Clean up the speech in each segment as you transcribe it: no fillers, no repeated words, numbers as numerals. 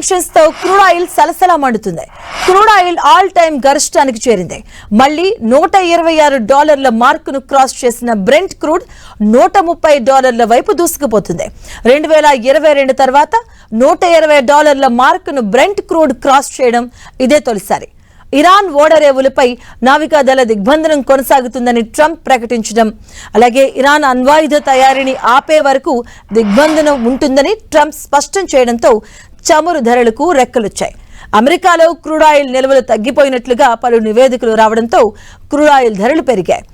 Sanctions తో crude oil సలసలా మండుతుంది. Crude oil all time గరిష్టానికి చేరింది. మళ్లీ $126 మార్కును క్రాస్ చేసిన బ్రెంట్ క్రూడ్ $130 వైపు దూసుకుపోతుంది. 2022 తర్వాత $120 మార్కును బ్రెంట్ క్రూడ్ క్రాస్ చేయడం ఇదే తొలిసారి. ఇరాన్ ఓడరేవులపై నావికాదళ దిగ్బంధనం కొనసాగుతుందని ట్రంప్ ప్రకటించడం, అలాగే ఇరాన్ అణ్వాయుధ తయారీని ఆపే వరకు దిగ్బంధనం ఉంటుందని ట్రంప్ స్పష్టం చేయడంతో చమురు ధరలకు రెక్కలొచ్చాయి. అమెరికాలో క్రూడ్ ఆయిల్ నిల్వలు తగ్గిపోయినట్లుగా పలు నివేదికలు రావడంతో క్రూడ్ ఆయిల్ ధరలు పెరిగాయి.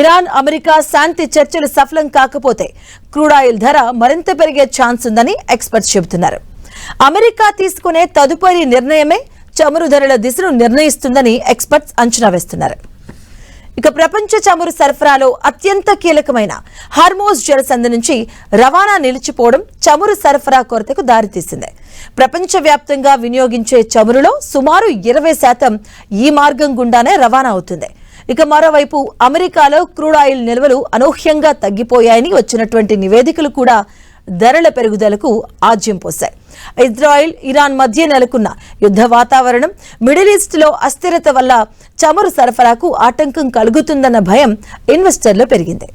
ఇరాన్ అమెరికా శాంతి చర్చలు సఫలం కాకపోతే క్రూడ్ ఆయిల్ ధర మరింత పెరిగే ఛాన్స్ ఉందని ఎక్స్పర్ట్స్ చెబుతున్నారు. అమెరికా తీసుకునే తదుపరి నిర్ణయమే చమురు ధరల దిశను నిర్ణయిస్తుందని ఎక్స్పర్ట్స్ అంచనా వేస్తున్నారు. ఇక ప్రపంచ చమురు సరఫరాలో అత్యంత కీలకమైన హార్మోజ్ జలసంధి నుంచి రవాణా నిలిచిపోవడం చమురు సరఫరా కొరతకు దారితీసింది. ప్రపంచవ్యాప్తంగా వినియోగించే చమురులో సుమారు 20% ఈ మార్గం గుండానే రవాణా అవుతుంది. ఇక మరోవైపు అమెరికాలో క్రూడ్ ఆయిల్ నిల్వలు అనూహ్యంగా తగ్గిపోయాయని వచ్చినటువంటి నివేదికలు కూడా ధరల పెరుగుదలకు ఆజ్యం పోశాయి. ఇజ్రాయెల్ ఇరాన్ మధ్య నెలకొన్న యుద్ధ వాతావరణం, మిడిల్ ఈస్ట్ లో అస్థిరత వల్ల చమురు సరఫరాకు ఆటంకం కలుగుతుందన్న భయం ఇన్వెస్టర్లో పెరిగింది.